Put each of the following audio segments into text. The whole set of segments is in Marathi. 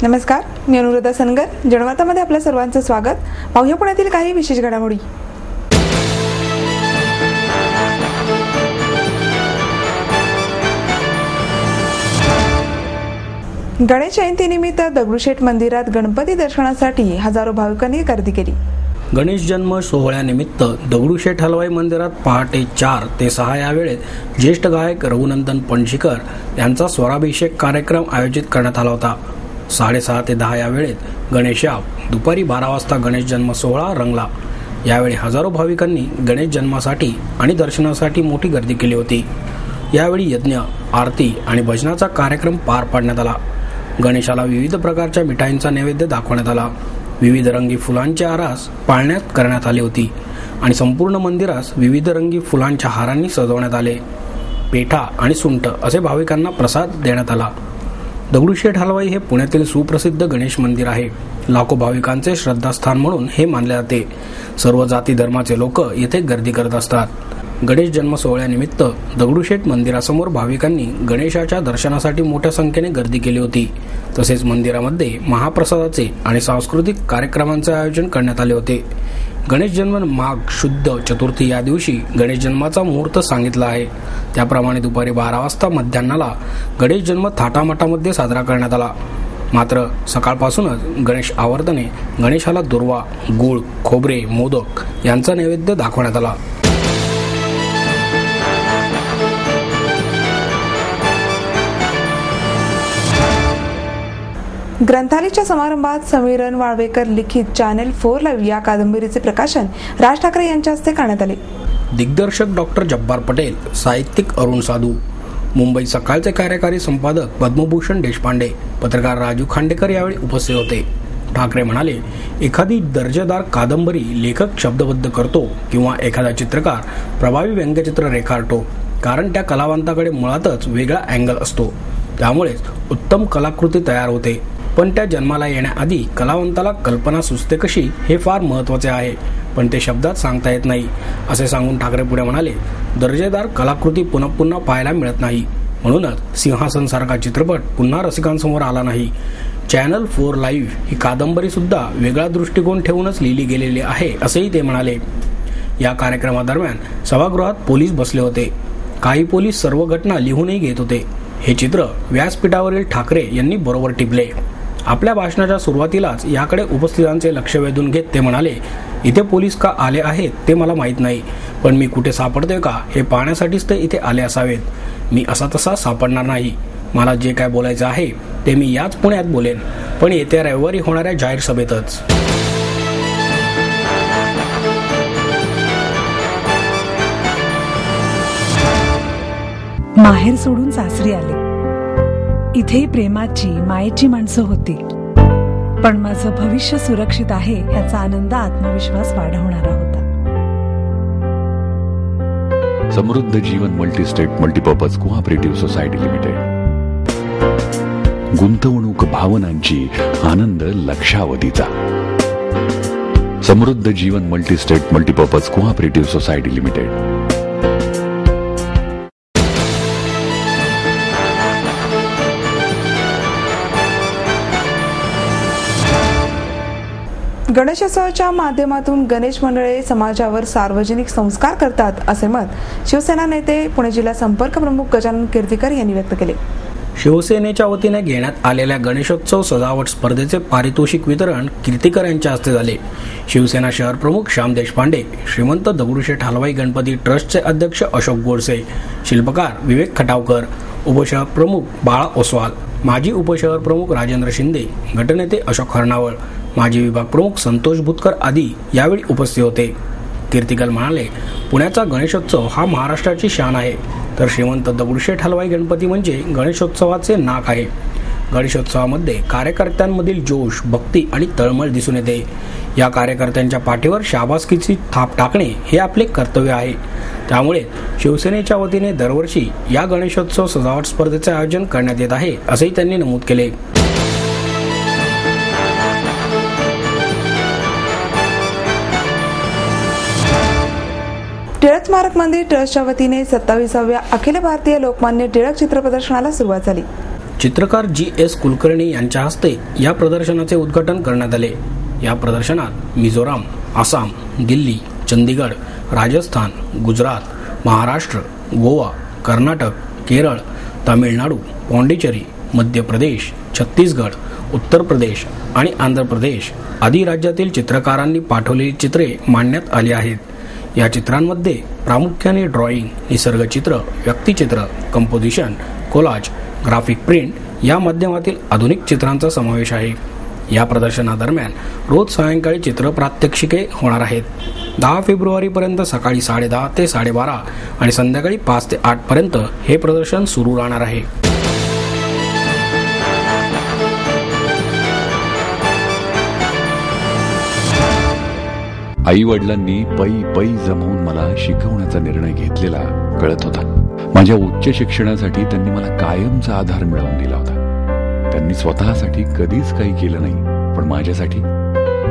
नमस्कार, मी अनुराधा सनगर. जनवार्तामध्ये आपल्या सर्वांचं स्वागत. पाहूया पुण्यातील काही विशेष घडामोडी. गणेश जयंतीनिमित्त दगडूशेठ मंदिरात गणपती दर्शनासाठी हजारो भाविकांनी गर्दी केली. गणेश जन्म सोहळ्यानिमित्त दगडूशेठ हलवाई मंदिरात पहाटे 4 ते 6 या वेळेत ज्येष्ठ गायक रघुनंदन पणशीकर यांचा स्वराभिषेक कार्यक्रम आयोजित करण्यात आला होता. 6:30 ते 10 या वेळेत गणेशयाप, दुपारी 12 वाजता गणेश जन्म सोहळा रंगला. यावेळी हजारो भाविकांनी गणेश जन्मासाठी आणि दर्शनासाठी मोठी गर्दी केली होती. यावेळी यज्ञ, आरती आणि भजनाचा कार्यक्रम पार पाडण्यात आला. गणेशाला विविध प्रकारच्या मिठाईंचा नैवेद्य दाखवण्यात आला. विविध रंगी फुलांची आरास पाळण्यात करण्यात आली होती आणि संपूर्ण मंदिरास विविध रंगी फुलांच्या हारांनी सजवण्यात आले. पेठा आणि सुंठ असे भाविकांना प्रसाद देण्यात आला. दगडूशेठ हलवाई हे पुण्यातील सुप्रसिद्ध गणेश मंदिर आहे. लाखो भाविकांचे श्रद्धास्थान म्हणून हे मानले जाते. सर्व जाती धर्माचे लोक येथे गर्दी करत असतात. गणेश जन्म सोहळ्यानिमित्त दगडूशेठ मंदिरासमोर भाविकांनी गणेशाच्या दर्शनासाठी मोठ्या संख्येने गर्दी केली होती. तसेच मंदिरामध्ये महाप्रसादाचे आणि सांस्कृतिक कार्यक्रमांचे आयोजन करण्यात आले होते. गणेश जन्म माघ शुद्ध चतुर्थी या दिवशी गणेश जन्माचा मुहूर्त सांगितला आहे. त्याप्रमाणे दुपारी 12 वाजता मध्यान्हाला गणेश जन्म थाटामाटामध्ये साजरा करण्यात आला. मात्र सकाळपासूनच गणेश आवर्तने गणेशाला दुर्वा, गूळ, खोबरे, मोदक यांचा नैवेद्य दाखवण्यात आला. ग्रंथालयाच्या समारंभात समीरन वाळवेकर लिखित चॅनल 4 लाईव्ह या कादंबरीचे प्रकाशन राज ठाकरे यांच्या हस्ते करण्यात आले. दिग्दर्शक डॉक्टर जब्बार पटेल, साहित्यिक अरुण साधू, मुंबई सकाळचे कार्यकारी संपादक पद्मभूषण देशपांडे, पत्रकार राजू खांडेकर यावेळी उपस्थित होते. ठाकरे म्हणाले, एखादी दर्जेदार कादंबरी लेखक शब्दबद्ध करतो किंवा एखादा चित्रकार प्रभावी व्यंग्यचित्र रेखाटतो, कारण त्या कलावंताकडे मुळातच वेगळा अँगल असतो. त्यामुळेच उत्तम कलाकृती तयार होते. पण त्या जन्माला येण्याआधी कलावंताला कल्पना सुचते कशी हे फार महत्त्वाचे आहे, पण ते शब्दात सांगता येत नाही, असे सांगून ठाकरे पुढे म्हणाले, दर्जेदार कलाकृती पुन्हा पुन्हा पाहायला मिळत नाही. म्हणूनच सिंहासन सारखा चित्रपट पुन्हा रसिकांसमोर आला नाही. चॅनल 4 लाईव्ह ही कादंबरी सुद्धा वेगळा दृष्टिकोन ठेवूनच लिहिली गेलेली आहे, असेही ते म्हणाले. या कार्यक्रमादरम्यान सभागृहात पोलीस बसले होते. काही पोलीस सर्व घटना लिहूनही घेत होते. हे चित्र व्यासपीठावरील ठाकरे यांनी बरोबर टिपले. आपल्या भाषणाच्या सुरुवातीलाच याकडे उपस्थितांचे लक्ष वेधून घेत ते म्हणाले, इथे पोलीस का आले आहेत ते मला माहीत नाही, पण मी कुठे सापडतोय का हे पाहण्यासाठीच ते इथे आले असावेत. मी असा तसा सापडणार नाही. मला जे काय बोलायचं आहे ते मी याच पुण्यात बोलेन, पण येत्या रविवारी होणाऱ्या जाहीर सभेतच. माहेर सोडून सासरी आले. इथेही प्रेमाची, मायेची माणसं होती, पण माझं भविष्य सुरक्षित आहे याचा आनंद, आत्मविश्वास वाढवणारा होता. समृद्ध जीवन multistate multipurpose cooperative society limited. गुंतवणूक भावनांची, आनंद लक्षावधीचा. समृद्ध जीवन multistate multipurpose cooperative society limited. गणेशोत्सवाच्या माध्यमातून गणेश मंडळे समाजावर सार्वजनिक संस्कार करतात, असे मत शिवसेना नेते पुणे जिल्हा संपर्क प्रमुख गजानन कीर्तीकर यांनी व्यक्त केले. शिवसेनेच्या वतीने घेण्यात आलेल्या गणेशोत्सव सजावट स्पर्धेचे पारितोषिक वितरण कीर्तीकर यांच्या हस्ते झाले. शिवसेना शहर प्रमुख श्याम देशपांडे, श्रीमंत दगडूशेठ हलवाई गणपती ट्रस्टचे अध्यक्ष अशोक गोडसे, शिल्पकार विवेक खटावकर, उपशहर प्रमुख बाळा ओसवाल, माजी उपशहर प्रमुख राजेंद्र शिंदे, गटनेते अशोक हरणावळ, माजी विभाग प्रमुख संतोष भुतकर आदी यावेळी उपस्थित होते. कीर्तिकर म्हणाले, पुण्याचा गणेशोत्सव हा महाराष्ट्राची शान आहे, तर श्रीमंत दगडूशेठ हलवाई गणपती म्हणजे गणेशोत्सवाचे नाक आहे. गणेशोत्सवामध्ये कार्यकर्त्यांमधील जोश, भक्ती आणि तळमळ दिसून येते. या कार्यकर्त्यांच्या पाठीवर शाबासकीची थाप टाकणे हे आपले कर्तव्य आहे. त्यामुळे शिवसेनेच्या वतीने दरवर्षी या गणेशोत्सव सजावट स्पर्धेचे आयोजन करण्यात येत आहे, असेही त्यांनी नमूद केले. टिळक स्मारक मंदिर ट्रस्टच्या वतीने 27व्या अखिल भारतीय लोकमान्य टिळक चित्र प्रदर्शनाला सुरुवात झाली. चित्रकार GS कुलकर्णी यांच्या हस्ते या प्रदर्शनाचे उद्घाटन करण्यात आले। या प्रदर्शनात मिझोराम, आसाम, दिल्ली, चंदीगड, राजस्थान, गुजरात, महाराष्ट्र, गोवा, कर्नाटक, केरळ, तामिळनाडू, पाँडिचेरी, मध्य प्रदेश, छत्तीसगड, उत्तर प्रदेश आणि आंध्र प्रदेश आदी राज्यातील चित्रकारांनी पाठवलेली चित्रे मांडण्यात आली आहेत। या चित्रांमध्ये प्रामुख्याने ड्रॉइंग, निसर्गचित्र, व्यक्तिचित्र, कंपोजिशन, कोलाज, ग्राफिक प्रिंट या माध्यमातील आधुनिक चित्रांचा समावेश आहे। या प्रदर्शनादरम्यान रोज सायंकाळी चित्र प्रात्यक्षिके होणार आहेत। 10 फेब्रुवारीपर्यंत सकाळी 10:30 ते 12:30 आणि संध्याकाळी 5 ते 8 पर्यंत हे प्रदर्शन सुरू राहणार आहे। आई वडिलांनी पै जमवून मला शिकवण्याचा निर्णय घेतलेला कळत होता। माझ्या उच्च शिक्षणासाठी त्यांनी मला कायमचा आधार मिळवून दिला होता। त्यांनी स्वतःसाठी कधीच काही केलं नाही, पण माझ्यासाठी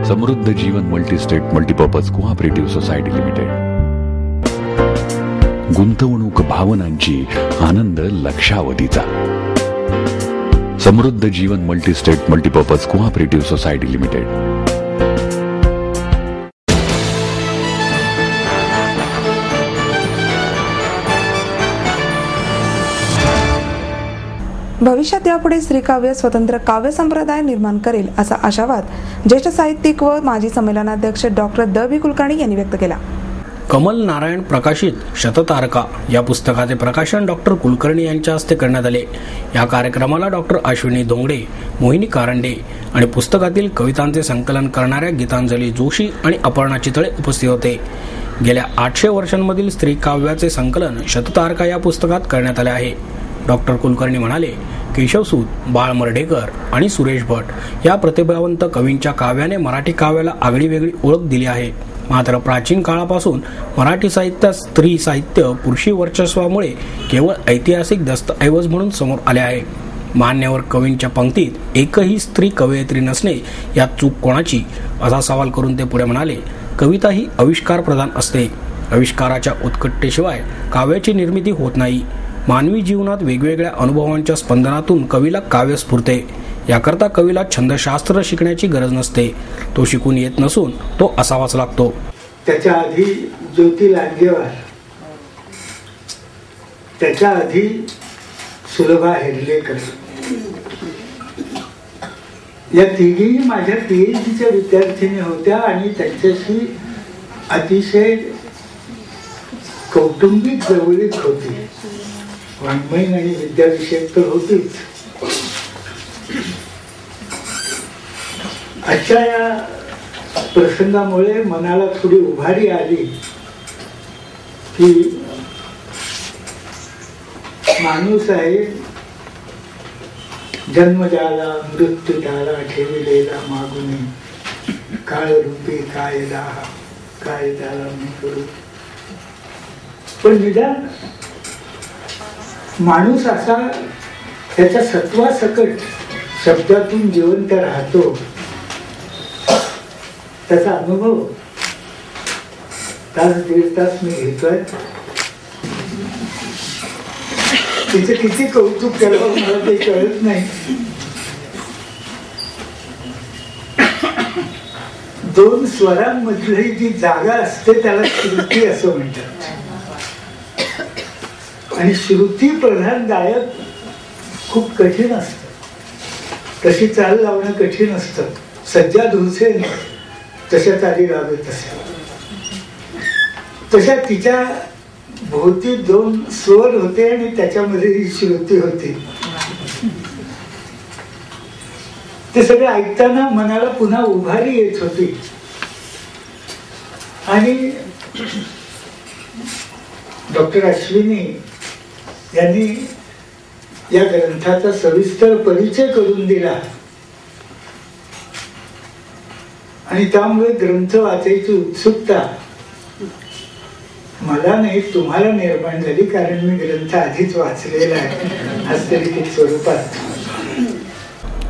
समृद्ध जीवन multistate multipurpose cooperative society limited. गुंतवणूक भावनांची, आनंद लक्षावधीचा। समृद्ध जीवन multistate multipurpose cooperative society limited. भविष्यात यापुढे श्रीकाव्य स्वतंत्र काव्य संप्रदाय निर्माण करेल असा आशावाद ज्येष्ठ साहित्यिक व माजी संमेलनाध्यक्ष डॉक्टर द.बी. कुलकर्णी यांनी व्यक्त केला। कमल नारायण प्रकाशित शततारका या पुस्तकाचे प्रकाशन डॉक्टर कुलकर्णी यांच्या हस्ते करण्यात आले। या कार्यक्रमाला डॉक्टर अश्विनी धोंगडे, मोहिनी कारंडे आणि पुस्तकातील कवितांचे संकलन करणाऱ्या गीतांजली जोशी आणि अपर्णा चितळे उपस्थित होते। गेल्या 800 वर्षांमधील स्त्री काव्याचे संकलन शततारका या पुस्तकात करण्यात आले आहे। डॉक्टर कुलकर्णी म्हणाले, केशवसूत, बाळ मर्ढेकर आणि सुरेश भट या प्रतिभावंत कवींच्या काव्याने मराठी काव्याला आगळीवेगळी ओळख दिली आहे। मात्र प्राचीन काळापासून मराठी साहित्यात स्त्री साहित्य पुरुषी वर्चस्वामुळे केवळ ऐतिहासिक दस्तऐवज म्हणून समोर आले आहे। मान्यवर कवींच्या पंक्तीत एकही स्त्री कवयित्री नसणे यात चूक कोणाची असा सवाल करून ते पुढे म्हणाले, कविता ही आविष्कार प्रधान असते। आविष्काराच्या उत्कटतेशिवाय काव्याची निर्मिती होत नाही। मानवी जीवनात वेगवेगळ्या अनुभवांच्या स्पंदनातून कवीला काव्य स्फुरते। याकरता कवीला छंदशास्त्र शिकण्याची गरज नसते, तो शिकून येत नसून तो असावाच लागतो। त्याच्या आधी ज्योती लांजेवार, त्याच्या आधी सुलभा हेर्लेकर या तिघीही माझ्या PhDच्या विद्यार्थिनी होत्या आणि त्यांच्याशी अतिशय कौटुंबिक जवळीक होती। वाङ्मयीन आणि विद्याविषयक तर होतीच। आजच्या या प्रसंगामुळे मनाला थोडी उभारी आली की माणूस आहे, जन्म झाला मृत्यू झाला ठेविलेला मागुनी, काळ रूपी काय दाहा काय झाला मी करू। पण निदान माणूस असा त्याच्या सत्वासकट शब्दातून जिवंत राहतो, त्याचा अनुभव तास दीड तास मी घेतोय। तिचं किती कौतुक करावं मला ते कळत नाही। 2 स्वरांमधली जी जागा असते त्याला श्रुती असं म्हणतात आणि श्रुती प्रधान गायक खूप कठीण असतं। तशी चाल लावणं कठीण असतं। सज्जाद हुसेन तशा चाली लावत असे, तशा तिच्या भोवती 2 स्वर होते आणि त्याच्यामध्ये ही श्रुती होती। ते सगळं ऐकताना मनाला पुन्हा उभारी येत होती आणि डॉक्टर अश्विनी यांनी या ग्रंथाचा सविस्तर परिचय करून दिला आणि त्यामुळे ग्रंथ वाचायची उत्सुकता मला नाही तुम्हाला निर्माण झाली, कारण मी ग्रंथ आधीच वाचलेला आहे हस्तलिखित स्वरूपात।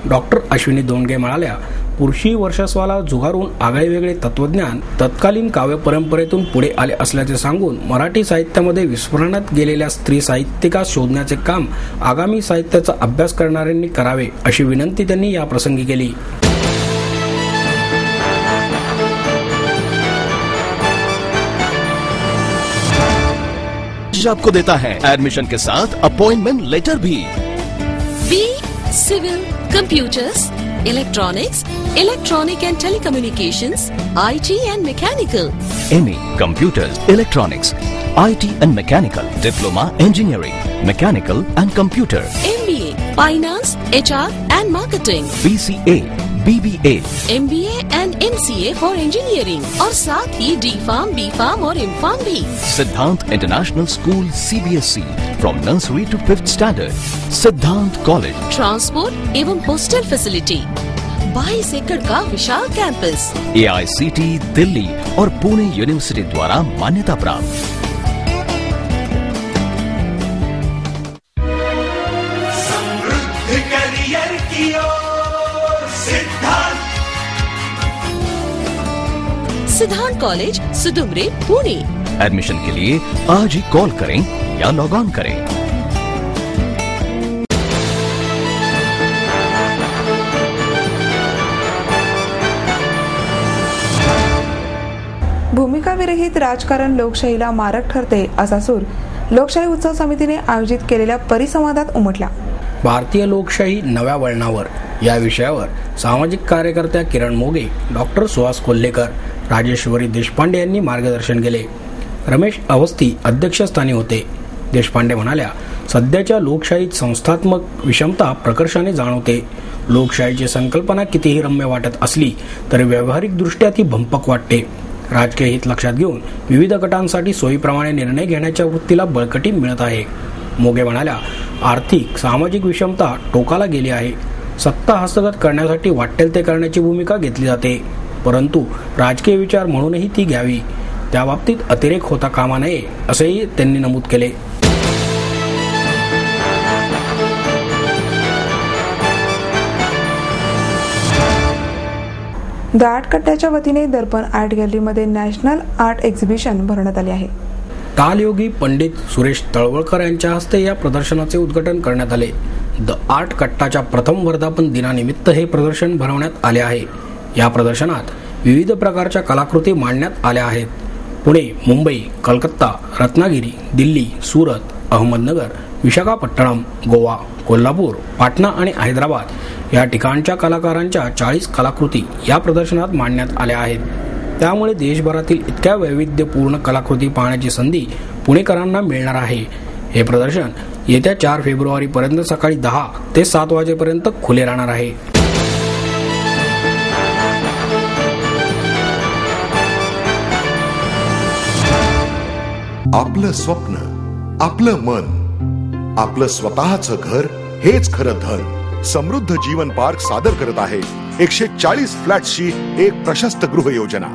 डॉक्टर अश्विनी धोंडगे म्हणाल्या, पुरुषी वर्चस्वाला झुगारून आगळेवेगळे तत्वज्ञान तत्कालीन काव्य परंपरेतून पुढे आले असल्याचे सांगून मराठी साहित्यामध्ये विस्मरणात गेलेल्या स्त्री साहित्यिकास शोधण्याचे काम आगामी साहित्याचा अभ्यास करणाऱ्यांनी करावे अशी विनंती त्यांनी या प्रसंगी केली. आपको देता है एडमिशन के साथ अपॉइंटमेंट लेटर भी. B civil, computers, electronics, electronic and telecommunications, IT and mechanical. MA computers, electronics, IT and mechanical. Diploma engineering, mechanical and computer. MBA finance, HR and marketing. BCA, BBA, MBA and MCA for engineering और साथ ही D.Pharm, B.Pharm और M.Pharm भी. Siddhant international school CBSE from nursery to 5th standard. Siddhant college. Transport एवं हॉस्टल फैसिलिटी. 22 एकड़ का विशाल कैंपस. AICT दिल्ली और पुणे यूनिवर्सिटी द्वारा मान्यता प्राप्त. सिद्धांत कॉलेज, सुदुमरे, पुणे. एडमिशन के लिए आज ही कॉल करें या लॉग ऑन करें. भूमिकाविरहित राजकारण लोकशाहीला मारक ठरते असा सूर लोकशाही उत्सव समितीने आयोजित केलेल्या परिसंवादात उमटला. भारतीय लोकशाही नव्या वळणावर या विषयावर सामाजिक कार्यकर्त्या किरण मोगे, डॉक्टर सुहास कोल्हेकर, राजेश्वरी देशपांडे यांनी मार्गदर्शन केले. रमेश अवस्थी अध्यक्षस्थानी होते. देशपांडे म्हणाल्या, सध्याच्या लोकशाहीत संस्थात्मक विषमता प्रकर्षाने जाणवते. लोकशाहीची संकल्पना कितीही रम्य वाटत असली तरी व्यावहारिकदृष्ट्या ती भंपक वाटते. राजकीय हित लक्षात घेऊन विविध गटांसाठी सोयीप्रमाणे निर्णय घेण्याच्या वृत्तीला बळकटी मिळत आहे. मोगे म्हणाल्या, आर्थिक सामाजिक विषमता टोकाला गेली आहे. सत्ता हस्तगत करण्यासाठी वाटेल ते करण्याची भूमिका घेतली जाते, परंतु राजकीय विचार म्हणूनही ती घ्यावी. त्या बाबतीत अतिरेक होता कामा नये असेही त्यांनी नमूद केले. दाट कट्ट्याच्या वतीने दर्पण आर्ट गॅलरीमध्ये नॅशनल आर्ट एक्झिबिशन भरवण्यात आले आहे. कालयोगी पंडित सुरेश तळवळकर यांच्या हस्ते या प्रदर्शनाचे उद्घाटन करण्यात आले. द आर्ट कट्टाच्या प्रथम वर्धापन दिनानिमित्त हे प्रदर्शन भरवण्यात आले आहे. या प्रदर्शनात विविध प्रकारच्या कलाकृती मांडण्यात आल्या आहेत. पुणे, मुंबई, कलकत्ता, रत्नागिरी, दिल्ली, सुरत, अहमदनगर, विशाखापट्टणम, गोवा, कोल्हापूर, पाटणा आणि हैदराबाद या ठिकाणच्या कलाकारांच्या 40 कलाकृती या प्रदर्शनात मांडण्यात आल्या आहेत. त्यामुळे देशभरातील इतक्या वैविध्यपूर्ण कलाकृती पाहण्याची संधी पुणेकरांना मिळणार आहे. हे प्रदर्शन येत्या 4 फेब्रुवारी पर्यंत सकाळी 10 ते 7 वाजेपर्यंत खुले राहणार आहे. आपलं स्वप्न, आपलं मन, आपलं स्वतःचं घर हेच खरं धन. समृद्ध जीवन पार्क सादर करत आहे 140 फ्लॅट्सची एक प्रशस्त गृह योजना.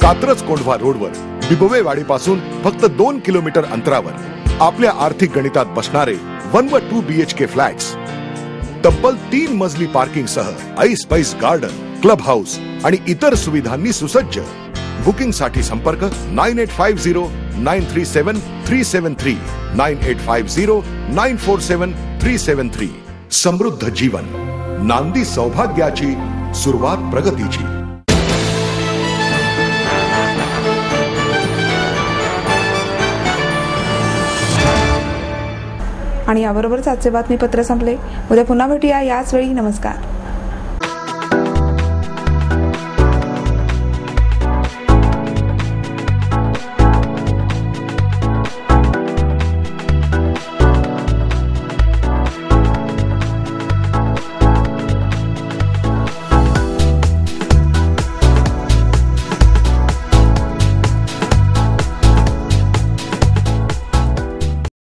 कात्रज कोंढवा रोडवर बिबवेवाडीपासून फक्त 2 किलोमीटर अंतरावर आपल्या आर्थिक गणितात बसणारे 1 व 2 BHK फ्लॅट्स. तब्बल 3 मजली पार्किंग सह ऐस गार्डन, क्लब हाऊस आणि इतर सुविधांनी सुसज्ज. बुकिंग साठी संपर्क 9850937373 9850947373. समृद्ध जीवन, नांदी सौभाग्याची, सुरुवात प्रगतीची. आणि याबरोबरच आजचे बातमीपत्र संपले. उद्या पुन्हा भेटूया याच वेळी. नमस्कार.